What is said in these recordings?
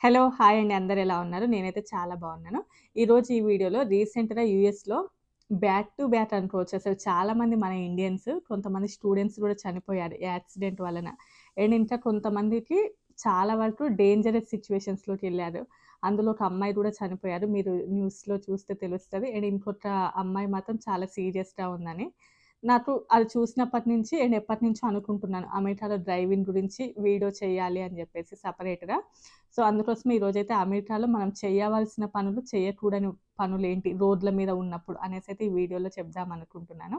Hello! Hi అండి. అందరూ ఎలా ఉన్నారు? నేనైతే చాలా బాగున్నాను. ఈరోజు ఈ వీడియోలో రీసెంట్‌గా యూఎస్‌లో బ్యాక్ టు బ్యాక్ అనుకోవచ్చు. అసలు చాలామంది మన ఇండియన్స్, కొంతమంది స్టూడెంట్స్ గూడా చనిపోయారు యాక్సిడెంట్ వలన. అండ్ ఇంకా కొంతమందికి చాలా వరకు డేంజరస్ సిట్యుయేషన్స్‌లోకెళ్లారు. అందులో ఒక అమ్మాయి గూడా చనిపోయారు. మీరు న్యూస్‌లో చూస్తే తెలుస్తది. అండ్ ఇంకొక అమ్మాయి మాత్రం చాలా సీరియస్‌గా ఉందని. నాకు అది చూసినప్పటి నుంచి అండ్ ఎప్పటినుంచో అనుకుంటున్నాను. అమెరికాలో డ్రైవింగ్ గురించి వీడియో చేయాలి అని జెప్పేసి సెపరేట్‌గా. సో, అందుకోసమే ఈరోజైతే అమెరికాలో మనం చేయవలసిన పనులు, చేయకూడని పనులేంటి రోడ్ల మీద ఉన్నప్పుడు అనేసైతే ఈ వీడియోలో చెప్దామనుకుంటున్నాను.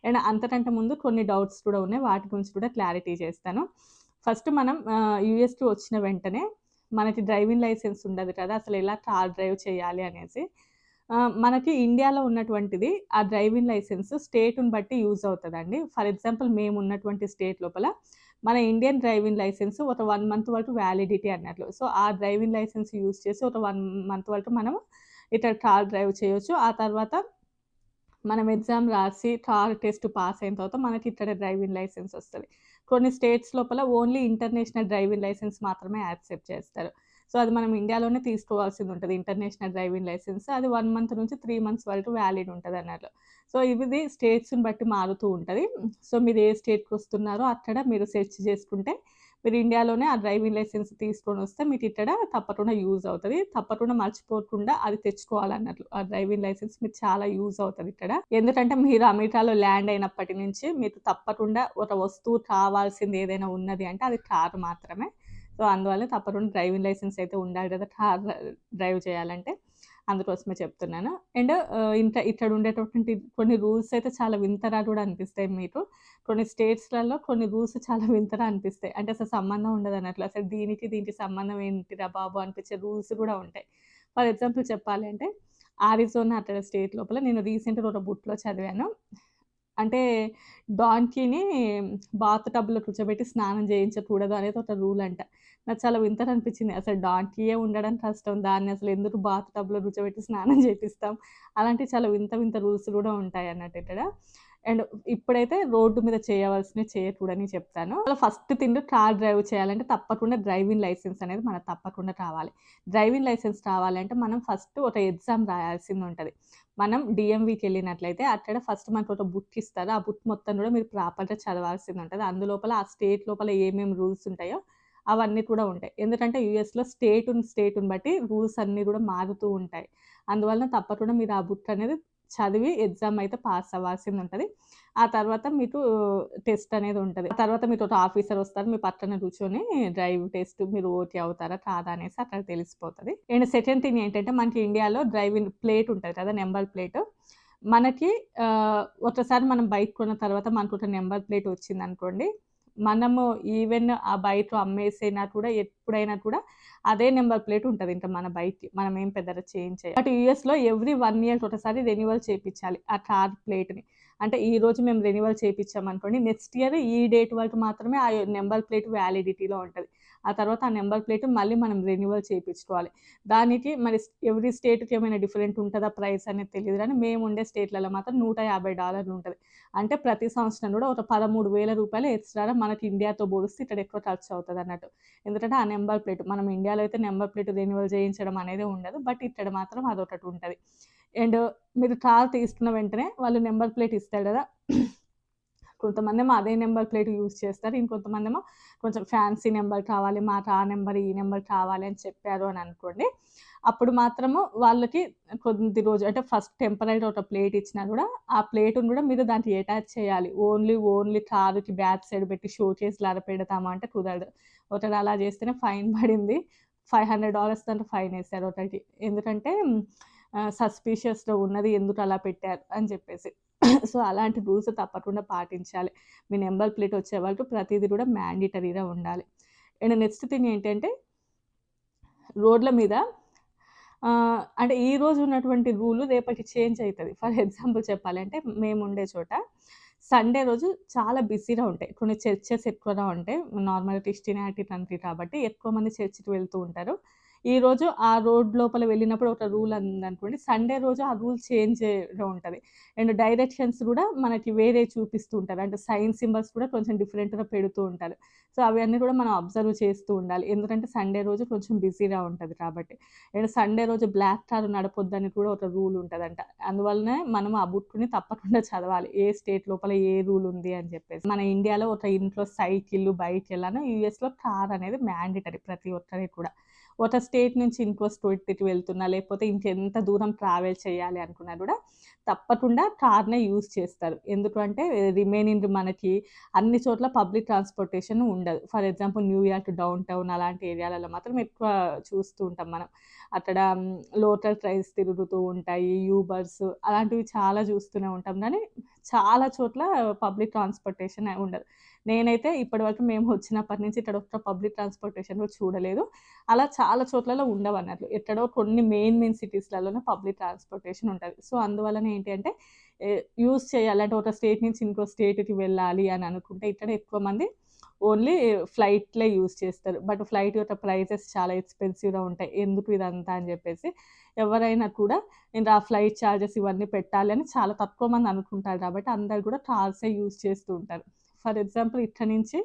అండ్ అంతకంటే ముందు కొన్ని డౌట్స్ కూడా ఉన్నాయి. వాటి గురించి కూడా క్లారిటీ చేస్తాను. ఫస్ట్ మనం యూఎస్‌కి వచ్చిన వెంటనే మనకి డ్రైవింగ్ లైసెన్స్ ఉండదు కదా! అసలు ఎలా కార్ డ్రైవ్ చేయాలి అనేసి. మనకి ఇండియాలో ఉన్నటువంటిది ఆ డ్రైవింగ్ లైసెన్స్ స్టేట్‌ని బట్టి యూజ్ అవుతదండి. ఫర్ ఎగ్జాంపుల్ మేమున్నటువంటి స్టేట్ లోపల మన ఇండియన్ డ్రైవింగ్ లైసెన్స్ ఒక 1 మంత్ వరకు వ్యాలిడిటీ అన్నట్లు. సో, ఆ డ్రైవింగ్ లైసెన్స్ యూజ్ చేసి ఒక 1 మంత్ వరకు మనం ఇక్కడ కార్ డ్రైవ్ చేయొచ్చు. ఆ తర్వాత మనం ఎగ్జామ్ రాసి కార్ టెస్ట్ పాస్ అయిన తర్వాత మనకి ఇక్కడ డ్రైవింగ్ లైసెన్స్ వస్తది. కొన్ని స్టేట్స్ లోపల ఓన్లీ ఇంటర్నేషనల్ డ్రైవింగ్ లైసెన్స్ మాత్రమే యాక్సెప్ట్ చేస్తారు. సో, అది మనం ఇండియాలోనే తీసుకోవాల్సిందుంటది. International driving licence. అది 1 మంత్ నుంచి 3 మంత్స్ వరకు వ్యాలిడ్ ఉంటదన్నట్లు. సో, ఇది స్టేట్స్‌ని బట్టి మారుతూ ఉంటది. సో, మీరు ఏ స్టేట్‌కొస్తున్నారో అక్కడ మీరు సెర్చ్ చేసుకుంటే మీరు ఇండియాలోనే ఆ డ్రైవింగ్ లైసెన్స్ తీసుకొనొస్తే మీకిక్కడ తప్పకుండా యూజ్ అవుతది. తప్పకుండా మర్చిపోకుండా అది తెచ్చుకోవాలన్నట్లు. ఆ డ్రైవింగ్ లైసెన్స్ మీకు చాలా యూజ్ అవుతదిక్కడ. ఎందుకంటే మీరు అమెరికాలో ల్యాండ్ అయినప్పటి నుంచి మీకు తప్పకుండా ఒక వస్తువు కావాల్సింది ఏదైనా ఉన్నది అంటే అది కారు మాత్రమే. సో, అందువల్ల తప్పకుండా డ్రైవింగ్ లైసెన్స్ అయితే ఉండాలి కదా! కార్ డ్రైవ్ చేయాలంటే. అందుకోసమే చెప్తున్నాను. అండ్ ఇక్కడ ఉండేటటువంటి కొన్ని రూల్స్ అయితే చాలా వింతగా కూడా అనిపిస్తాయి మీకు. కొన్ని స్టేట్స్‌లలో కొన్ని రూల్స్ చాలా వింతగా అనిపిస్తాయి. అంటే అసలు సంబంధం ఉండదన్నట్లు. అసలు దీనికి సంబంధం ఏంటిరా బాబు అనిపించే రూల్స్ కూడా ఉంటాయి. ఫర్ ఎగ్జాంపుల్ చెప్పాలి అంటే ఆరిజోనా అక్కడ స్టేట్ లోపల నేను రీసెంట్‌గా ఒక బుక్‌లో చదివాను. అంటే డాంకీని బాత్ టబ్‌లో కూర్చోబెట్టి స్నానం చేయించకూడదు అనేది ఒక రూల్ అంట. నాకు చాలా వింతగా అనిపించింది. అసలు డాంకీయే ఉండడం కష్టం. దాన్ని అసలు ఎందుకు బాత్ టబ్‌లో కూర్చోబెట్టి స్నానం చేపిస్తాం. అలాంటి చాలా వింత వింత రూల్స్ కూడా ఉంటాయన్నట్టు ఇక్కడ. అండ్ ఇప్పుడైతే రోడ్డు మీద చేయవలసినవి చేయకూడనివి చెప్తాను. అలా ఫస్ట్ థింగ్ కార్ డ్రైవ్ చేయాలంటే తప్పకుండా డ్రైవింగ్ లైసెన్స్ అనేది మనకు తప్పకుండా కావాలి. డ్రైవింగ్ లైసెన్స్ కావాలంటే మనం ఫస్ట్ ఒక ఎగ్జామ్ రాయాల్సిందుంటది. మనం డీఎంవీకెళ్ళినట్లయితే అక్కడ ఫస్ట్ మనకొక బుక్ ఇస్తారు. ఆ బుక్ మొత్తం కూడా మీరు ప్రాపర్‌గా చదవాల్సిందుంటది. అందులోపల ఆ స్టేట్ లోపల ఏమేమి రూల్స్ ఉంటాయో అవన్నీ కూడా ఉంటాయి. ఎందుకంటే యూఎస్‌లో స్టేట్‌ని బట్టి రూల్స్ అన్నీ కూడా మారుతూ ఉంటాయి. అందువలన తప్పకుండా మీరు ఆ బుక్ అనేది చదివి ఎగ్జామ్ అయితే పాస్ అవ్వాల్సిందుంటది. ఆ తర్వాత మీకు టెస్ట్ అనేది ఉంటది. ఆ తర్వాత మీతోటి ఆఫీసర్ వస్తారు. మీ పక్కన కూర్చొని డ్రైవ్ టెస్ట్ మీరు ఓకే అవుతారా? కాదా? అనేసి అక్కడ తెలిసిపోతది. అండ్ సెకండ్ థింగ్ ఏంటంటే మనకి ఇండియాలో డ్రైవింగ్ ప్లేట్ ఉంటది కదా! Number plate. మనకి ఒకసారి మనం బైక్ కొన్న తర్వాత మనకొక నంబర్ ప్లేట్ వచ్చిందనుకోండి. మనము ఈవెన్ ఆ బైక్ అమ్మేసినా కూడా ఎప్పుడైనా కూడా అదే నంబర్ ప్లేట్ ఉంటది ఇంకా మన బైక్‌కి. మనం ఏం పెద్దగా చేంజ్ చేయం. బట్ యూఎస్‌లో ఎవ్రీ 1 ఇయర్‌కి ఒకసారి రెన్యువల్ చేపిచ్చాలి ఆ కార్ ప్లేట్‌ని. అంటే ఈరోజు మేము రెన్యువల్ చేపిచ్చామనుకోండి, నెక్స్ట్ ఇయర్ ఈ డేట్ వరకు మాత్రమే ఆ నంబర్ ప్లేట్ వ్యాలిడిటీలో ఉంటది. ఆ తర్వాత ఆ నంబర్ ప్లేట్ మళ్ళీ మనం రెన్యువల్ చేపిచ్చుకోవాలి. దానికి మరి ఎవ్రీ స్టేట్‌కి ఏమైనా డిఫరెంట్ ఉంటదా ప్రైస్ అనేది తెలీదు గానీ, మేముండే స్టేట్‌లలో మాత్రం $150 ఉంటది. అంటే ప్రతి సంవత్సరం గూడా ఒక రూ. 13,000 ఎక్స్‌ట్రా‌గా మనకి ఇండియాతో పోలిస్తే ఇక్కడ ఎక్కువ ఖర్చవుతదన్నట్టు. ఎందుకంటే ఆ నంబర్ ప్లేట్ మనం ఇండియాలో అయితే నంబర్ ప్లేట్ రెన్యువల్ చేయించడం అనేది ఉండదు. బట్ ఇక్కడ మాత్రం అదొకటి ఉంటది. అండ్ మీరు కార్ తీసుకున్న వెంటనే వాళ్ళు నంబర్ ప్లేట్ ఇస్తారు గదా! కొంతమందేమో అదే నంబర్ ప్లేట్ యూజ్ చేస్తారు. ఇంకొంతమందేమో కొంచెం ఫ్యాన్సీ నంబర్ కావాలి, మాకు ఆ నంబర్, ఈ నంబర్ కావాలి అని చెప్పారు అని అనుకోండి. అప్పుడు మాత్రము వాళ్ళకి కొద్ది రోజు అంటే ఫస్ట్ టెంపరరీగా ఒక ప్లేట్ ఇచ్చినా గూడా, ఆ ప్లేట్‌ని గూడా మీరు దానికి అటాచ్ చేయాలి. ఓన్లీ కారుకి బ్యాక్ సైడ్ పెట్టి షోకేస్‌లాగా పెడతామా అంటే కుదరదు. ఒకవేళ అలా చేస్తేనే ఫైన్ పడింది. $500 దాంట్లో ఫైనేశారు ఒకటి. ఎందుకంటే సస్పీషియస్‌గా ఉన్నది ఎందుకు అలా పెట్టారు అని చెప్పేసి. సో, అలాంటి రూల్స్ తప్పకుండా పాటించాలి. మీ నంబర్ ప్లేట్ వచ్చే వరకు ప్రతీది కూడా మ్యాండేటరీగా ఉండాలి. అండ్ నెక్స్ట్ థింగ్ ఏంటంటే రోడ్ల మీద అంటే ఈరోజు ఉన్నటువంటి రూల్ రేపటికి చేంజ్ అయితది. ఫర్ ఎగ్జాంపుల్ చెప్పాలంటే మేముండే చోట సండే రోజు చాలా బిజీగా ఉంటాయి. కొన్ని చర్చెస్ ఎక్కువగా ఉంటాయి. నార్మల్‌గా క్రిస్టియానిటీ కంట్రీ కాబట్టి ఎక్కువ మంది చర్చ్‌కి వెళ్తూ ఉంటారు. ఈరోజు ఆ రోడ్ లోపల వెళ్ళినప్పుడు ఒక రూల్ ఉందనుకోండి. సండే రోజు ఆ రూల్ చేంజ్‌గా ఉంటది. అండ్ డైరెక్షన్స్ గూడా మనకి వేరే చూపిస్తూ ఉంటారు. అంటే సైన్ సింబల్స్ కూడా కొంచెం డిఫరెంట్‌గా పెడుతూ ఉంటారు. సో, అవన్నీ కూడా మనం అబ్జర్వ్ చేస్తూ ఉండాలి. ఎందుకంటే సండే రోజు కొంచెం బిజీగా ఉంటది కాబట్టి. అండ్ సండే రోజు బ్లాక్ కార్ నడపొద్దని కూడా ఒక రూల్ ఉంటదంట. అందువల్లనే మనం ఆ బుక్‌ని తప్పకుండా చదవాలి. ఏ స్టేట్ లోపల ఏ రూల్ ఉంది అని చెప్పేసి. మన ఇండియాలో ఒక ఇంట్లో సైకిల్, బైక్ ఎలానో యూఎస్‌లో కార్ అనేది మ్యాండేటరీ ప్రతి ఒక్కరికి కూడా. ఒక స్టేట్ నుంచి ఇంకో స్టేట్‌కి వెళ్తున్నా, లేకపోతే ఇంకెంత దూరం ట్రావెల్ చేయాలి అనుకున్నా గూడా తప్పకుండా కార్‌నే యూజ్ చేస్తారు. ఎందుకు అంటే రిమైనింగ్ మనకి అన్ని చోట్ల పబ్లిక్ ట్రాన్స్‌పోర్టేషన్ ఉండదు. For example New York down town అలాంటి ఏరియాలలో మాత్రం ఎక్కువ చూస్తూ ఉంటాం మనం. అక్కడ లోకల్ ట్రైన్స్ తిరుగుతూ ఉంటాయి. యూబర్స్ అలాంటివి చాలా చూస్తూనే ఉంటాం గానీ, చాలా చోట్ల పబ్లిక్ ట్రాన్స్‌పోర్టేషన్ ఉండదు. నేనైతే ఇప్పటివరకు మేము వచ్చినప్పటి నుంచి ఇక్కడ ఒక్క పబ్లిక్ ట్రాన్స్‌పోర్టేషన్ కూడా చూడలేదు. అలా చాలా చోట్లలో ఉండవన్నట్లు. ఎక్కడో కొన్ని మెయిన్ సిటీస్‌లలోనే పబ్లిక్ ట్రాన్స్‌పోర్టేషన్ ఉంటది. సో, అందువలన ఏంటి అంటే యూజ్ చేయాలి. అంటే ఒక స్టేట్ నుంచి ఇంకో స్టేట్‌కి వెళ్ళాలి అని అనుకుంటే ఇక్కడ ఎక్కువ మంది ఓన్లీ ఫ్లైట్‌లే యూజ్ చేస్తారు. బట్ ఫ్లైట్ యొక్క ప్రైజెస్ చాలా ఎక్స్‌పెన్సివ్‌గా ఉంటాయి. ఎందుకు ఇదంతా అని చెప్పేసి ఎవరైనా కూడా ఇంకా ఆ ఫ్లైట్ చార్జెస్ ఇవన్నీ పెట్టాలి అని చాలా తక్కువ మంది అనుకుంటారు కాబట్టి అందరూ కూడా కార్సే యూజ్ చేస్తూ ఉంటారు. ఫర్ ఎగ్జాంపుల్ ఇక్కడి నుంచి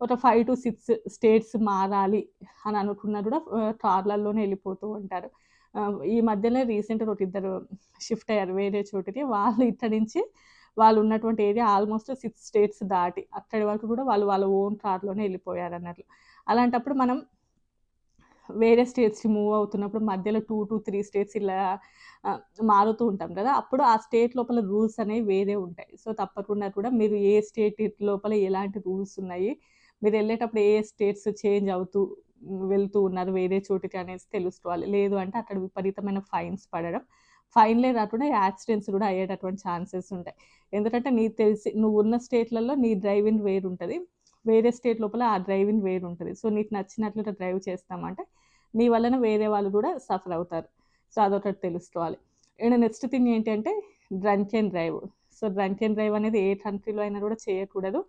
ఒక 5-6 స్టేట్స్ మారాలి అని అనుకున్నా కూడా కార్‌లల్లోనే ఎళ్ళిపోతూ ఉంటారు. ఈ మధ్యలో రీసెంట్‌గా ఒక ఇద్దరు షిఫ్ట్ అయ్యారు వేరే చోటికి. వాళ్ళు ఇక్కడి నుంచి వాళ్ళు ఉన్నటువంటి ఏరియా ఆల్‌మోస్ట్ 6 స్టేట్స్ దాటి అక్కడి వరకు కూడా వాళ్ళు వాళ్ళ ఓన్ కార్‌లోనే ఎళ్ళిపోయారన్నట్లు. అలాంటప్పుడు మనం వేరే స్టేట్స్‌కి మూవ్ అవుతున్నప్పుడు మధ్యలో 2-3 స్టేట్స్ ఇలా ఆహ్, మారుతూ ఉంటాం కదా! అప్పుడు ఆ స్టేట్ లోపల రూల్స్ అనేవి వేరే ఉంటాయి. సో, తప్పకుండా కూడా మీరు ఏ స్టేట్ లోపల ఎలాంటి రూల్స్ ఉన్నాయి, మీరెళ్ళేటప్పుడు ఏ స్టేట్స్ చేంజ్ అవుతూ వెళ్తూ ఉన్నారు వేరే చోటికి అనేసి తెలుసుకోవాలి. లేదు అంటే అక్కడ విపరీతమైన ఫైన్స్ పడడం. ఫైన్‌లే కాకుండా యాక్సిడెంట్స్ కూడా అయ్యేటటువంటి ఛాన్సెస్ ఉంటాయి. ఎందుకంటే నీకు తెలిసి నువ్వున్న స్టేట్‌లలో నీ డ్రైవింగ్ వేరుంటది. వేరే స్టేట్ లోపల ఆ డ్రైవింగ్ వేరుంటది. సో, నీకు నచ్చినట్లుగా డ్రైవ్ చేస్తామంటే, నీ వలన వేరే వాళ్ళు గూడా సఫర్ అవుతారు. సో, అదొకటి తెలుసుకోవాలి. అండ్ నెక్స్ట్ థింగ్ ఏంటి అంటే drunk and drive. So, drunk and drive అనేది ఏ కంట్రీలో అయినా గూడా చేయకూడదు.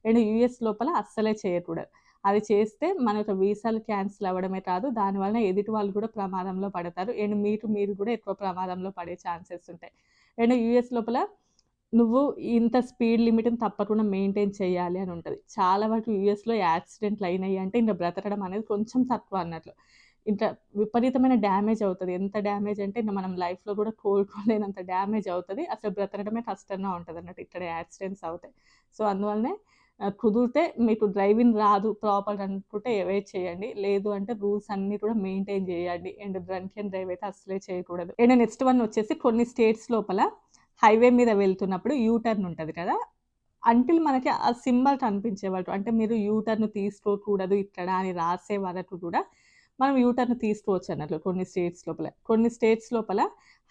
అండ్ యూఎస్ లోపల అస్సలే చేయకూడదు. అది చేస్తే మన యొక్క వీసాలు క్యాన్సిల్ అవ్వడమే కాదు, దాని వలన ఎదుటి వాళ్ళు కూడా ప్రమాదంలో పడతారు. అండ్ మీరు కూడా ఎక్కువ ప్రమాదంలో పడే ఛాన్సెస్ ఉంటాయి. అండ్ యూఎస్ లోపల నువ్వు ఇంత స్పీడ్ లిమిట్‌ని తప్పకుండా మెయింటైన్ చేయాలి అని ఉంటది. చాలా వరకు యూఎస్‌లో యాక్సిడెంట్లు అయినాయి అంటే ఇంక బ్రతకడం అనేది కొంచెం తక్కువ అన్నట్లు. ఇంకా విపరీతమైన డ్యామేజ్ అవుతది. ఎంత డ్యామేజ్ అంటే ఇంక మనం లైఫ్‌లో కూడా కోలుకోలేనంత డ్యామేజ్ అవుతది. అసలు బ్రతకడమే కష్టంగా ఉంటదన్నట్టు ఇక్కడ యాక్సిడెంట్స్ అవుతాయి. సో, అందువల్లనే కుదిరితే మీకు డ్రైవింగ్ రాదు ప్రాపర్‌గా అనుకుంటే అవాయిడ్ చేయండి. లేదు అంటే రూల్స్ అన్నీ కూడా మెయింటైన్ చేయండి. అండ్ డ్రంక్ అండ్ డ్రైవ్ అయితే అస్సలే చేయకూడదు. అండ్ నెక్స్ట్ వన్ వచ్చేసి కొన్ని స్టేట్స్ లోపల హైవే మీద వెళ్తున్నప్పుడు యూ టర్న్ ఉంటది కదా! అంటిల్ మనకి ఆ సింబల్ కనిపించే వరకు అంటే మీరు యూ టర్న్ తీసుకోకూడదు ఇక్కడ అని రాసే వరకు కూడా మనం యూ టర్న్ తీసుకోవచ్చన్నట్లు కొన్ని స్టేట్స్ లోపల. కొన్ని స్టేట్స్ లోపల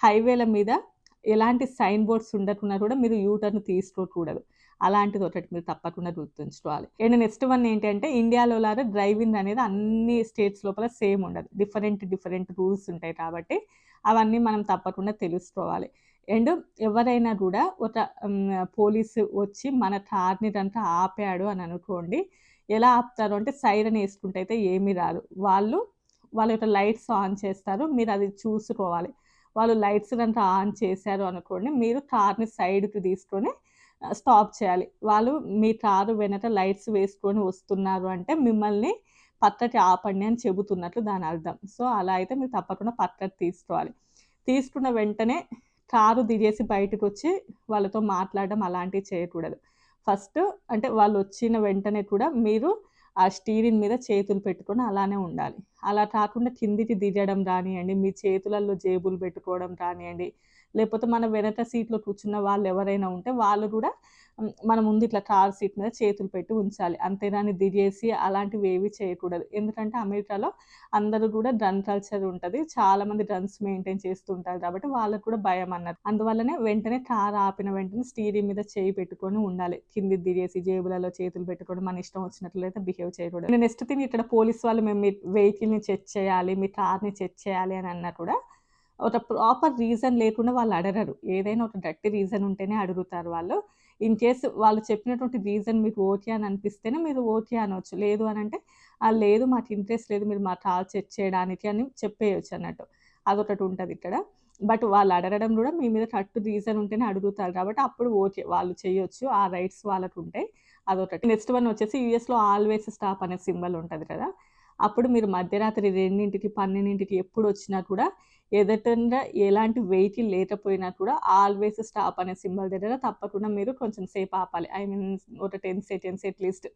హైవేల మీద ఎలాంటి సైన్ బోర్డ్స్ ఉండకున్నా కూడా మీరు యూ టర్న్ తీసుకోకూడదు. అలాంటిది ఒకటి మీరు తప్పకుండా గుర్తుంచుకోవాలి. అండ్ నెక్స్ట్ వన్ ఏంటంటే ఇండియాలో లాగా డ్రైవింగ్ అనేది అన్ని స్టేట్స్ లోపల సేమ్ ఉండదు. డిఫరెంట్ రూల్స్ ఉంటాయి కాబట్టి అవన్నీ మనం తప్పకుండా తెలుసుకోవాలి. అండ్ ఎవరైనా గూడా ఒక పోలీసు వచ్చి మన కార్‌ని గనక ఆపాడు అని అనుకోండి. ఎలా ఆపుతారు అంటే సైరన్ యేసుకుంట అయితే ఏమి రాదు. వాళ్ళ యొక్క లైట్స్ ఆన్ చేస్తారు. మీరది చూసుకోవాలి. వాళ్ళు లైట్స్ గనక ఆన్ చేశారు అనుకోండి, మీరు కార్‌ని సైడ్‌కి తీసుకొని స్టాప్ చేయాలి. వాళ్ళు మీ కారు వెనక లైట్స్ వేసుకొని వస్తున్నారు అంటే మిమ్మల్ని పక్కకి ఆపండి అని చెబుతున్నట్లు దాని అర్థం. సో, అలా అయితే మీరు తప్పకుండా పక్కకి తీసుకోవాలి. తీసుకున్న వెంటనే కారు దిగేసి బయటకొచ్చి వాళ్ళతో మాట్లాడడం అలాంటివి చేయకూడదు. ఫస్ట్ అంటే వాళ్ళొచ్చిన వెంటనే కూడా మీరు ఆ స్టీరింగ్ మీద చేతులు పెట్టుకొని అలానే ఉండాలి. అలా కాకుండా కిందికి దిగడం రానియండి, మీ చేతులలో జేబులు పెట్టుకోవడం కానియండి, లేకపోతే మన వెనక సీట్‌లో కూర్చున్న వాళ్ళెవరైనా ఉంటే వాళ్ళు గూడా మన ముందు ఇట్లా కార్ సీట్ మీద చేతులు పెట్టి ఉంచాలి. అంతేగాని దిగేసి అలాంటివేవి చేయకూడదు. ఎందుకంటే అమెరికాలో అందరూ గూడా గన్ కల్చర్ ఉంటది. చాలా మంది గన్స్ మెయింటైన్ చేస్తూ ఉంటారు కాబట్టి వాళ్ళకి కూడా భయమన్నట్టు. అందువల్లనే వెంటనే కార్ ఆపిన వెంటనే స్టీరింగ్ మీద చేయి పెట్టుకొని ఉండాలి. కిందికి దిగేసి జేబులలో చేతులు పెట్టుకొని మన ఇష్టం వచ్చినట్లయితే బిహేవ్ చేయకూడదు. నెక్స్ట్ థింగ్ ఇక్కడ పోలీస్ వాళ్ళు మేము మీ వెహికల్‌ని చెక్ చేయాలి, మీ కార్‌ని చెక్ చేయాలి అని అన్నా కూడా ఒక ప్రాపర్ రీజన్ లేకుండా వాళ్ళు అడగరు. ఏదైనా ఒక గట్టి రీజన్ ఉంటేనే అడుగుతారు వాళ్ళు. ఇన్ కేస్ వాళ్ళు చెప్పినటువంటి రీజన్ మీకు ఓకే అని అనిపిస్తేనే మీరు ఓకే అనొచ్చు. లేదు అనంటే లేదు మాకు ఇంట్రెస్ట్ లేదు మీరు మా కాల్ చెక్ చేయడానికి అని చెప్పేయొచ్చు అన్నట్టు. అదొకటి ఉంటది ఇక్కడ. బట్ వాళ్ళు అడగడం గూడా మీ మీద కరెక్ట్ రీజన్ ఉంటేనే అడుగుతారు కాబట్టి అప్పుడు ఓకే. వాళ్ళు చేయొచ్చు. ఆ రైట్స్ వాళ్ళకుంటాయి. అదొకటి. నెక్స్ట్ వన్ వచ్చేసి యూఎస్‌లో ఆల్వేస్ స్టాప్ అనే సింబల్ ఉంటది కదా! అప్పుడు మీరు మధ్యరాత్రి 2:00, 12:00 ఎప్పుడొచ్చినా కూడా ఎదుటంగా ఎలాంటి వెహికల్ లేకపోయినా కూడా ఆల్వేస్ స్టాప్ అనే సింబల్ దగ్గర తప్పకుండా మీరు కొంచెం సేపు ఆపాలి. ఐ మీన్ ఒక 10 సెకండ్స్ అట్‌లీస్ట్.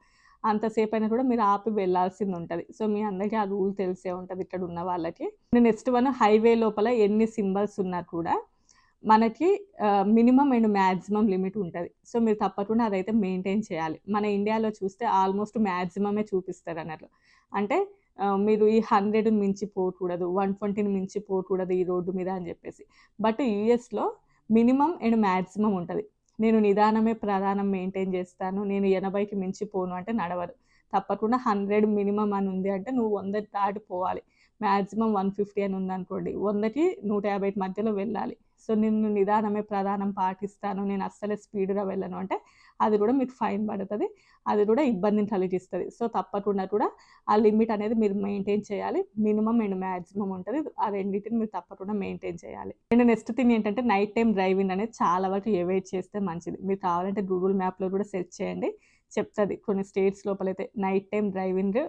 అంతసేపయినా కూడా మీరు ఆపి వెళ్ళాల్సిందుంటది. సో, మీ అందరికీ ఆ రూల్ తెలిసే ఉంటది ఇక్కడున్న వాళ్ళకి. నెక్స్ట్ వన్ హైవే లోపల ఎన్ని సింబల్స్ ఉన్నా కూడా మనకి మినిమమ్ అండ్ మాక్సిమం లిమిట్ ఉంటది. సో, మీరు తప్పకుండా అదైతే మెయింటైన్ చేయాలి. మన ఇండియాలో చూస్తే ఆల్‌మోస్ట్ మాక్సిమమే చూపిస్తారన్నట్లు. అంటే మీరు ఈ 100ని మించి పోకూడదు, 120ని మించి పోకూడదు ఈ రోడ్డు మీద అని జెప్పేసి. బట్ యూఎస్‌లో మినిమమ్ అండ్ మాక్సిమం ఉంటది. నేను నిదానమే ప్రధానం మెయింటైన్ జేస్తాను. నేను 80కి మించి పోను అంటే నడవదు. తప్పకుండా 100 మినిమమ్ అని ఉంది అంటే నువ్వు 100 దాటి పోవాలి. మాక్సిమం 150 అని ఉందనుకోండి. 100కి 150 మధ్యలో వెళ్ళాలి. సో, నేను నిదానమే ప్రధానం పాటిస్తాను. నేను అస్సలే స్పీడ్‌గా వెళ్ళను అంటే అది గూడా మీకు ఫైన్ పడతది. అది గూడా ఇబ్బందిని కలిగిస్తది. సో, తప్పకుండా కూడా ఆ లిమిట్ అనేది మీరు మెయింటైన్ చేయాలి. మినిమమ్ అండ్ మాక్సిమం ఉంటది. ఆ రెండిటిని మీరు తప్పకుండా మెయింటైన్ చేయాలి. అండ్ నెక్స్ట్ థింగ్ ఏంటంటే నైట్ టైమ్ డ్రైవింగ్ అనేది చాలా వరకు అవాయిడ్ చేస్తే మంచిది. మీరు కావాలంటే గూగుల్ మ్యాప్‌లో కూడా సెర్చ్ చేయండి. చెప్తది. కొన్ని స్టేట్స్ లోపలైతే నైట్ టైమ్ డ్రైవింగ్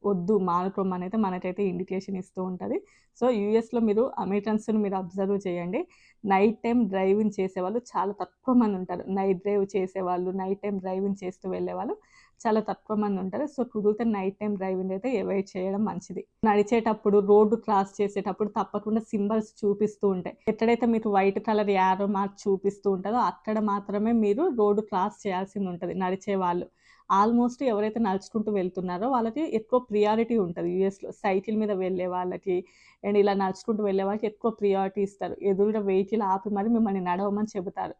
వద్దు మానుకోమనైతే మనకైతే ఇండికేషన్ ఇస్తూ ఉంటది. సో, యూఎస్‌లో మీరు అమెరికన్స్‌ని మీరు అబ్జర్వ్ చేయండి. నైట్ టైమ్ డ్రైవింగ్ చేసేవాళ్ళు చాలా తక్కువ మందుంటారు. నైట్ డ్రైవ్ చేసేవాళ్ళు, నైట్ టైమ్ డ్రైవింగ్ చేస్తూ వెళ్ళేవాళ్ళు చాలా తక్కువ మందుంటారు. సో, కుదిరితే నైట్ టైమ్ డ్రైవింగ్ అయితే అవాయిడ్ చేయడం మంచిది. నడిచేటప్పుడు, రోడ్డు క్రాస్ చేసేటప్పుడు తప్పకుండా సింబల్స్ చూపిస్తూ ఉంటాయి. ఎక్కడైతే మీకు వైట్ కలర్ యారో మార్క్ చూపిస్తూ ఉంటదో అక్కడ మాత్రమే మీరు రోడ్డు క్రాస్ చేయాల్సిందుంటది నడిచేవాళ్ళు. ఆల్‌మోస్ట్ ఎవరైతే నడుచుకుంటూ వెళ్తున్నారో వాళ్ళకి ఎక్కువ ప్రియారిటీ ఉంటది యూఎస్‌లో. సైకిల్ మీద వెళ్ళే వాళ్ళకి అండ్ ఇలా నడుచుకుంటూ వెళ్ళే వాళ్ళకి ఎక్కువ ప్రియారిటీ ఇస్తారు. ఎదురుగా వెహికల్ ఆపి మరి మిమ్మల్ని నడవమని చెబుతారు.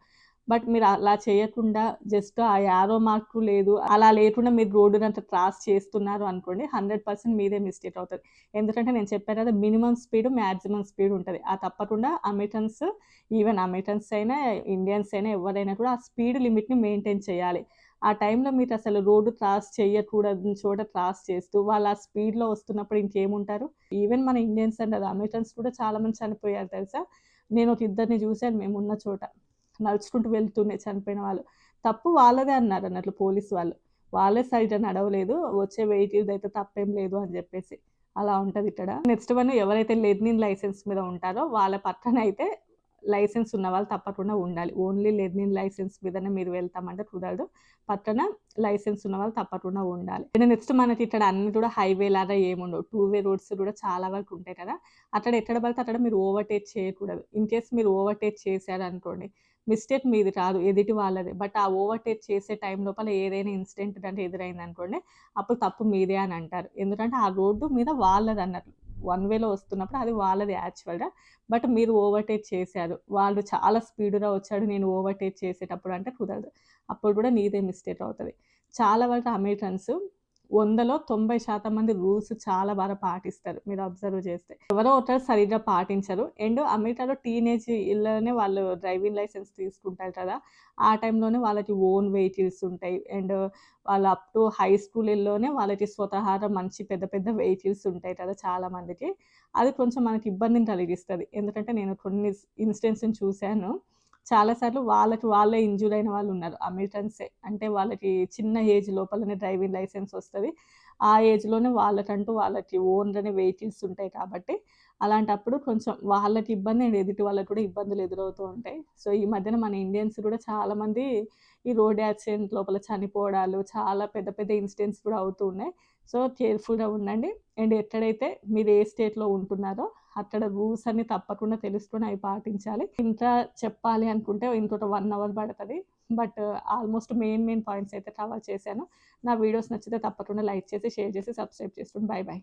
బట్ మీరు అలా చేయకుండా జస్ట్ ఆ యారో మార్క్ లేదు. అలా లేకుండా మీరు రోడ్డునంతా క్రాస్ చేస్తున్నారు అనుకోండి 100% మీదే మిస్టేక్ అవుతది. ఎందుకంటే నేను చెప్పాను కదా! మినిమమ్ స్పీడ్, మాక్సిమం స్పీడ్ ఉంటది. ఆ తప్పకుండా అమెరికన్స్ ఈవెన్ అమెరికన్స్ అయినా, ఇండియన్స్ అయినా ఎవరైనా కూడా ఆ స్పీడ్ లిమిట్‌ని మెయింటైన్ చేయాలి. ఆ టైంలో మీరసలు రోడ్డు క్రాస్ చేయకూడని చోట క్రాస్ చేస్తూ, వాళ్ళు ఆ స్పీడ్‌లో వస్తున్నప్పుడు ఇంకేముంటారు? ఈవెన్ మన ఇండియన్స్ అని కాదు, అమెరికన్స్ కూడా చాలా మంది చనిపోయారు తెలుసా? నేనొక ఇద్దరిని చూసాను మేమున్న చోట. నడుచుకుంటూ వెళ్తూనే చనిపోయిన వాళ్ళు. తప్పు వాళ్ళదే అన్నారన్నట్లు పోలీసు వాళ్ళు. వాళ్ళే సరిగ్గా నడవలేదు. వచ్చే వెహికల్‌దయితే తప్పేం లేదు అని జెప్పేసి. అలా ఉంటదిక్కడ. నెక్స్ట్ వన్ ఎవరైతే లెర్నింగ్ లైసెన్స్ మీద ఉంటారో వాళ్ళ పక్కనయితే లైసెన్స్ ఉన్నవాళ్ళు తప్పకుండా ఉండాలి. ఓన్లీ లెర్నింగ్ లైసెన్స్ మీదనే మీరు వెళ్తామంటే కుదరదు. పక్కన లైసెన్స్ ఉన్నవాళ్ళు తప్పకుండా ఉండాలి. అండ్ నెక్స్ట్ మనకిక్కడ అన్నీ కూడా హైవే లాగా ఏముండవు. 2 వే రోడ్స్ కూడా చాలా వరకు ఉంటాయి కదా! అక్కడ ఎక్కడ పడితే అక్కడ మీరు ఓవర్‌టేక్ చేయకూడదు. ఇన్‌కేస్ మీరు ఓవర్‌టేక్ చేశారనుకోండి, మిస్టేక్ మీది కాదు ఎదుటి వాళ్ళదే. బట్ ఆ ఓవర్‌టేక్ చేసే టైం లోపల ఏదైనా ఇన్సిడెంట్ గనుక ఎదురైందనుకోండి, అప్పుడు తప్పు మీదే అని అంటారు. ఎందుకంటే ఆ రోడ్డు మీద వాళ్ళదన్నట్లు. వన్ వేలో వస్తున్నప్పుడు అది వాళ్ళది యాక్చువల్‌గా. బట్ మీరు ఓవర్‌టేక్ చేశారు. వాళ్ళు చాలా స్పీడ్‌గా వచ్చాడు. నేను ఓవర్‌టేక్ చేసేటప్పుడు అంటే కుదరదు. అప్పుడు కూడా నీదే మిస్టేక్ అవుతది. చాలా వరకు అమెరికన్స్ 100లో 90% మంది రూల్స్ చాలా బాగా పాటిస్తారు. మీరు అబ్జర్వ్ చేస్తే. ఎవరో ఒకరు సరిగ్గా పాటించరు. అండ్ అమెరికాలో టీనేజ్‌లోనే వాళ్ళు డ్రైవింగ్ లైసెన్స్ తీసుకుంటారు కదా! ఆ టైంలోనే వాళ్ళకి ఓన్ వెహికల్స్ ఉంటాయి. అండ్ వాళ్ళు అప్ టు హై స్కూల్‌లోనే వాళ్ళకి స్వతహాగా మంచి పెద్ద పెద్ద వెహికల్స్ ఉంటాయి కదా! చాలా మందికి. అది కొంచెం మనకి ఇబ్బందిని కలిగిస్తది. ఎందుకంటే నేను కొన్ని ఇన్సిడెంట్స్‌ని చూసాను. చాలా సార్లు వాళ్ళకి వాళ్ళే ఇంజ్యూర్ అయిన వాళ్ళున్నారు. అమెరికన్సే. అంటే వాళ్ళకి చిన్న ఏజ్ లోపలనే డ్రైవింగ్ లైసెన్స్ వస్తది. ఆ ఏజ్‌లోనే వాళ్ళకి ఓన్‌గానే వెహికల్స్ ఉంటాయి కాబట్టి, అలాంటప్పుడు కొంచెం వాళ్ళకి ఇబ్బంది అండ్ ఎదుటి వాళ్ళకి కూడా ఇబ్బందులు ఎదురవుతూ ఉంటాయి. సో, ఈ మధ్యన మన ఇండియన్స్ కూడా చాలామంది ఈ రోడ్ యాక్సిడెంట్ లోపల చనిపోవడాలు, చాలా పెద్ద పెద్ద ఇన్సిడెంట్స్ కూడా అవుతూ ఉన్నాయి. సో, కేర్‌ఫుల్‌గా ఉండండి. అండ్ ఎక్కడైతే మీరు ఏ స్టేట్‌లో ఉంటున్నారో అక్కడ రూల్స్ అన్నీ తప్పకుండా తెలుసుకొని అవి పాటించాలి. ఇంకా చెప్పాలి అనుకుంటే ఇంకొక 1 అవర్ పడతది. బట్ ఆల్మోస్ట్ మెయిన్ పాయింట్స్ అయితే కవర్ చేశాను. నా వీడియోస్ నచ్చితే తప్పకుండా లైక్ చేసి, షేర్ చేసి, సబ్స్క్రైబ్ చేసుకోండి. By by.